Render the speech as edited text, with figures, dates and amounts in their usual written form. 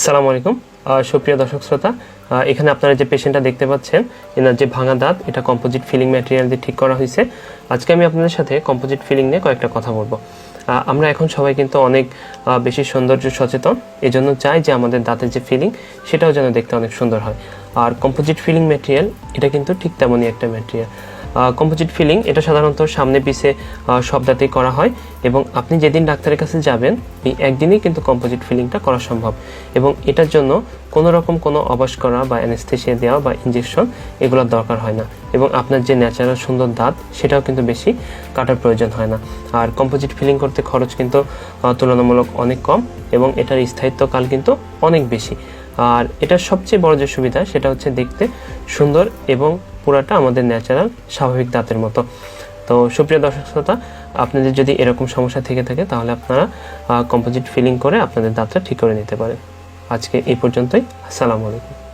আসসালামু আলাইকুম সুপ্রিয় দর্শক শ্রোতা, এখানে আপনারা যে পেশেন্টটা দেখতে পাচ্ছেন এনার যে ভাঙা দাঁত, এটা কম্পোজিট ফিলিং ম্যাটেরিয়াল দিয়ে ঠিক করা হয়েছে। আজকে আমি আপনাদের সাথে কম্পোজিট ফিলিং নিয়ে কয়েকটা কথা বলবো। আমরা এখন সবাই কিন্তু অনেক বেশি সৌন্দর্য সচেতন, এজন্য চাই যে আমাদের দাঁতের যে ফিলিং সেটাও যেন দেখতে অনেক সুন্দর হয়। আর কম্পোজিট ফিলিং ম্যাটেরিয়াল এটা কিন্তু ঠিক তেমনই একটা ম্যাটেরিয়াল। কম্পোজিট ফিলিং এটা সাধারণত সামনে পিছে সব দাঁতেই করা হয়, এবং আপনি যেদিন ডাক্তারের কাছে যাবেন এই একদিনই কিন্তু কম্পোজিট ফিলিংটা করা সম্ভব, এবং এটার জন্য কোনো রকম কোনো অবশ করা বা অ্যানেস্থেসিয়া দেওয়া বা ইঞ্জেকশন এগুলোর দরকার হয় না, এবং আপনার যে ন্যাচারাল সুন্দর দাঁত সেটাও কিন্তু বেশি কাটার প্রয়োজন হয় না। আর কম্পোজিট ফিলিং করতে খরচ কিন্তু তুলনামূলক অনেক কম, এবং এটার স্থায়িত্বকাল কিন্তু অনেক বেশি। আর এটার সবচেয়ে বড় যে সুবিধা সেটা হচ্ছে দেখতে সুন্দর, এবং পুরাটা আমাদের ন্যাচারাল স্বাভাবিক দাঁতের মতো। তো সুপ্রিয় দর্শক শ্রোতা, আপনাদের যদি এরকম সমস্যা থেকে থাকে তাহলে আপনারা কম্পোজিট ফিলিং করে আপনাদের দাঁতটা ঠিক করে নিতে পারেন। আজকে এই পর্যন্তই। আসসালামু আলাইকুম।